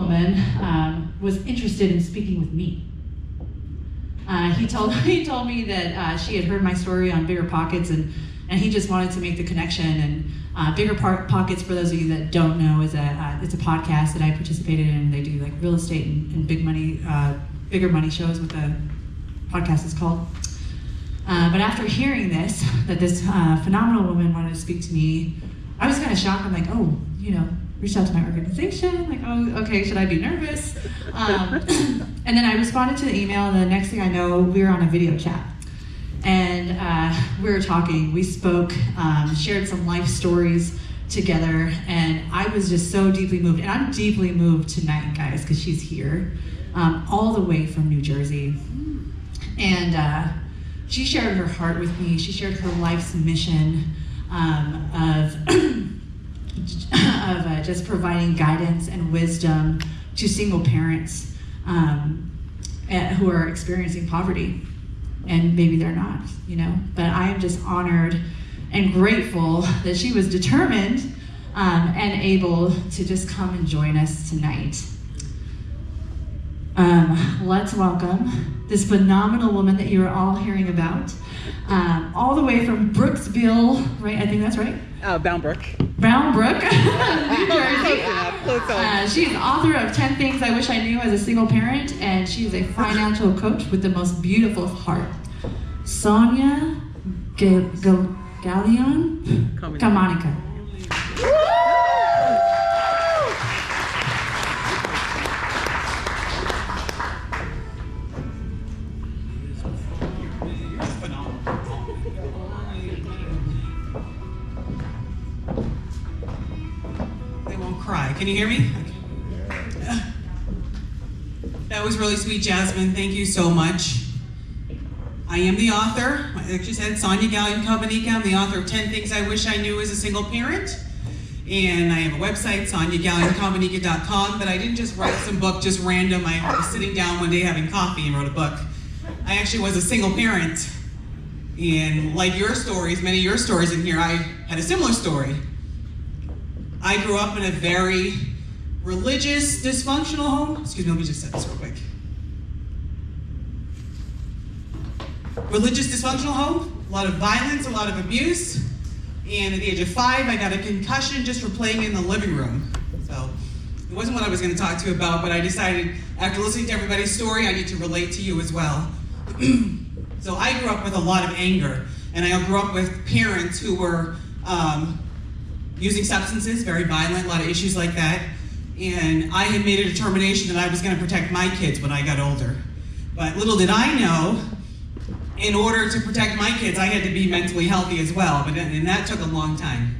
woman was interested in speaking with me. He told me that she had heard my story on Bigger Pockets, and he just wanted to make the connection. And Bigger Pockets, for those of you that don't know, is it's a podcast that I participated in. They do like real estate and bigger money shows. What the podcast is called. But after hearing this, that this phenomenal woman wanted to speak to me, I was kind of shocked. I'm like, oh, reached out to my organization. Like, oh, okay, should I be nervous? And then I responded to the email, and the next thing I know, we were on a video chat. And we were talking, we spoke, shared some life stories together, and I was just so deeply moved. And I'm deeply moved tonight, guys, because she's here, all the way from New Jersey. And she shared her heart with me. She shared her life's mission of just providing guidance and wisdom to single parents who are experiencing poverty. And maybe they're not, But I am just honored and grateful that she was determined and able to just come and join us tonight. Let's welcome this phenomenal woman that you are all hearing about, all the way from Brooksville, right? I think that's right. Bound Brook, New Jersey. She's author of 10 Things I Wish I Knew as a Single Parent, and she's a financial coach with the most beautiful heart. Sonja Galyon-Kamonika. Can you hear me? Okay. That was really sweet, Jasmine. Thank you so much. I am the author, like she said, Sonja Galyon-Kamonika. I'm the author of 10 Things I Wish I Knew as a Single Parent. And I have a website, sonjagalyon-kamonika.com, but I didn't just write some book just random. I was sitting down one day having coffee and wrote a book. I actually was a single parent. And like your stories, many of your stories in here, I had a similar story. I grew up in a very religious, dysfunctional home. Excuse me, let me just set this real quick. Religious, dysfunctional home, a lot of violence, a lot of abuse. And at the age of 5, I got a concussion just for playing in the living room. So it wasn't what I was going to talk to you about, but I decided after listening to everybody's story, I need to relate to you as well. So I grew up with a lot of anger, and I grew up with parents who were using substances, very violent, a lot of issues like that. And I had made a determination that I was going to protect my kids when I got older. But little did I know, in order to protect my kids, I had to be mentally healthy as well. And that took a long time.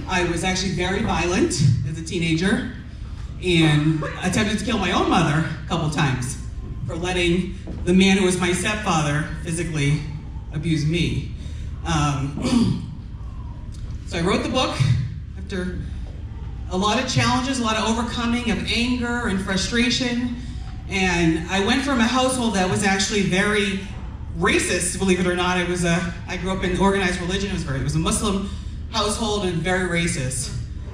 I was actually very violent as a teenager and attempted to kill my own mother a couple times for letting the man who was my stepfather physically abuse me. So I wrote the book after a lot of challenges, a lot of overcoming of anger and frustration. And I went from a household that was actually very racist, believe it or not. I grew up in organized religion. It was a Muslim household and very racist.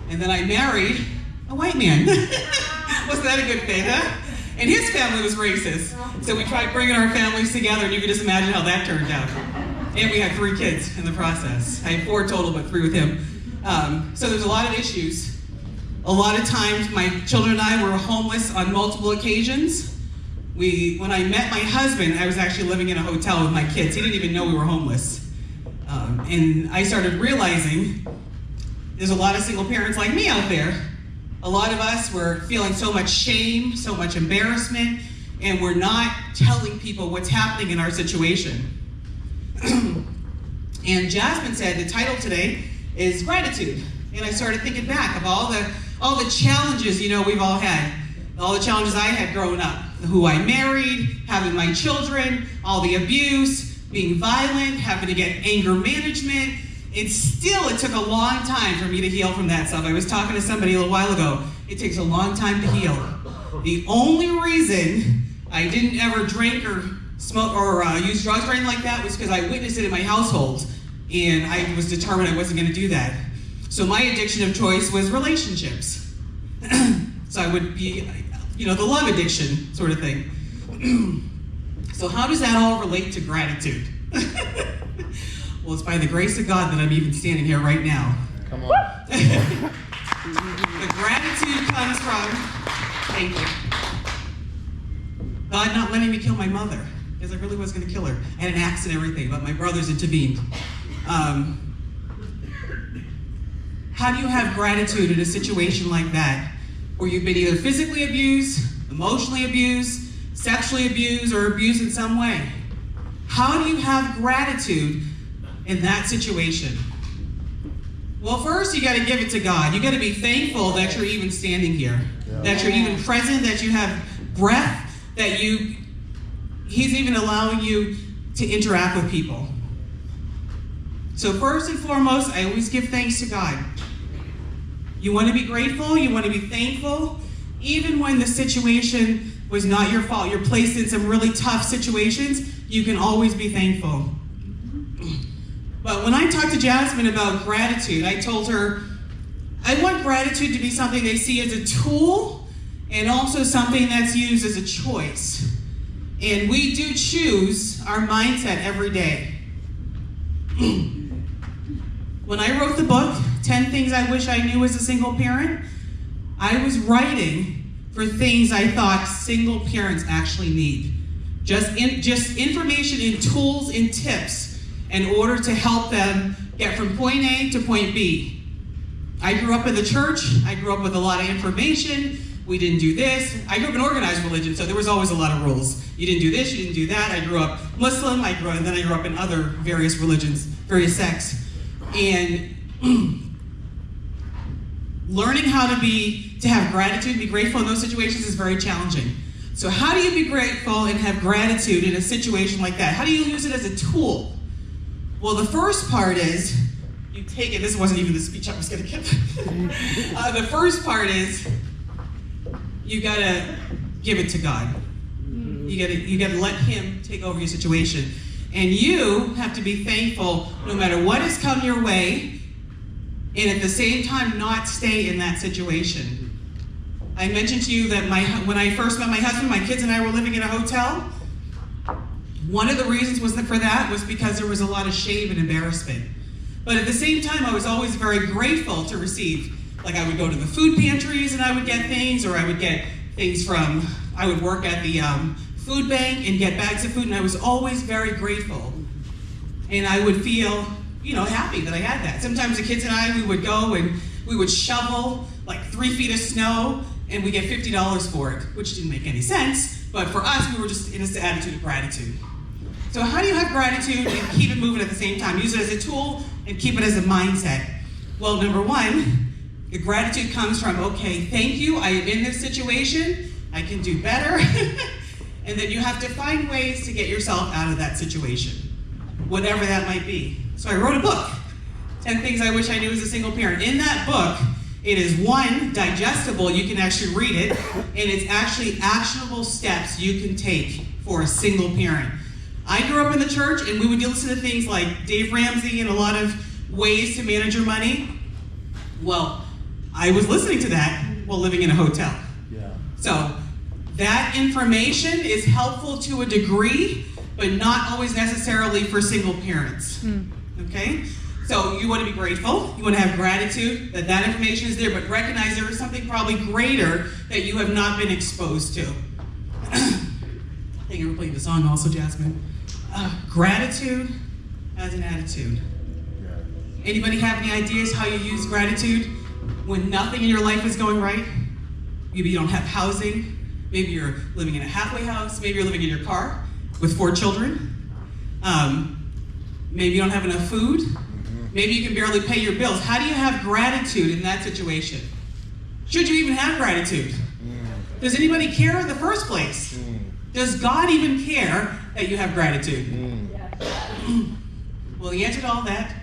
And then I married a white man. Wasn't that a good fit, huh? And his family was racist. So we tried bringing our families together, and you can just imagine how that turned out. And we had 3 kids in the process. I had 4 total, but 3 with him. So there's a lot of issues. A lot of times, my children and I were homeless on multiple occasions. When I met my husband, I was actually living in a hotel with my kids. He didn't even know we were homeless. And I started realizing there's a lot of single parents like me out there. A lot of us were feeling so much shame, so much embarrassment, and we're not telling people what's happening in our situation. And Jasmine said the title today is gratitude. And I started thinking back of all the challenges, we've all had. All the challenges I had growing up. Who I married, having my children, all the abuse, being violent, having to get anger management. It took a long time for me to heal from that stuff. I was talking to somebody a little while ago. It takes a long time to heal. The only reason I didn't ever drink or smoke or use drugs or anything like that was because I witnessed it in my household, and I was determined I wasn't going to do that. So my addiction of choice was relationships. So I would be the love addiction sort of thing. So how does that all relate to gratitude? Well, it's by the grace of God that I'm even standing here right now. Come on. The gratitude comes from, thank you, God not letting me kill my mother, because I really was going to kill her. I had an axe and everything, but my brothers intervened. How do you have gratitude in a situation like that, where you've been either physically abused, emotionally abused, sexually abused, or abused in some way? How do you have gratitude in that situation? Well, first you got to give it to God. You got to be thankful that you're even standing here, that you're even present, that you have breath, that He's even allowing you to interact with people. So first and foremost, I always give thanks to God. You want to be grateful, you want to be thankful, even when the situation was not your fault. You're placed in some really tough situations, you can always be thankful. But when I talked to Jasmine about gratitude, I told her, I want gratitude to be something they see as a tool and also something that's used as a choice. And we do choose our mindset every day. When I wrote the book, 10 Things I Wish I Knew as a Single Parent, I was writing for things I thought single parents actually need. Just information and tools and tips in order to help them get from point A to point B. I grew up in the church. I grew up with a lot of information. We didn't do this. I grew up in organized religion, so there was always a lot of rules. You didn't do this, you didn't do that. I grew up Muslim, and then I grew up in other various religions, various sects. And learning how to have gratitude, be grateful in those situations is very challenging. So how do you be grateful and have gratitude in a situation like that? How do you use it as a tool? Well, the first part is, you take it, this wasn't even the speech I was going to give. The first part is, you got to give it to God. You got to let Him take over your situation. And you have to be thankful no matter what has come your way, and at the same time not stay in that situation. I mentioned to you that when I first met my husband, my kids and I were living in a hotel. One of the reasons for that was because there was a lot of shame and embarrassment. But at the same time, I was always very grateful to receive. Like, I would go to the food pantries and I would get things, or I would get things I would work at the food bank and get bags of food, and I was always very grateful. And I would feel, happy that I had that. Sometimes the kids and I, we would go and we would shovel like 3 feet of snow, and we get $50 for it, which didn't make any sense, but for us, we were just in this attitude of gratitude. So how do you have gratitude and keep it moving at the same time? Use it as a tool and keep it as a mindset. Well, number one, the gratitude comes from, okay, thank you, I am in this situation, I can do better. And then you have to find ways to get yourself out of that situation, whatever that might be. So I wrote a book, 10 Things I Wish I Knew as a Single Parent. In that book, it is one, digestible, you can actually read it, and it's actually actionable steps you can take for a single parent. I grew up in the church, and we would listen to things like Dave Ramsey and a lot of ways to manage your money. Well, I was listening to that while living in a hotel. Yeah. So that information is helpful to a degree, but not always necessarily for single parents. Okay? So you want to be grateful, you want to have gratitude that information is there, but recognize there is something probably greater that you have not been exposed to. Thank you for playing the song also, Jasmine. Gratitude as an attitude. Anybody have any ideas how you use gratitude when nothing in your life is going right? Maybe you don't have housing. Maybe you're living in a halfway house. Maybe you're living in your car with 4 children. Maybe you don't have enough food. Maybe you can barely pay your bills. How do you have gratitude in that situation? Should you even have gratitude? Does anybody care in the first place? Does God even care that you have gratitude? Well, the answer to all that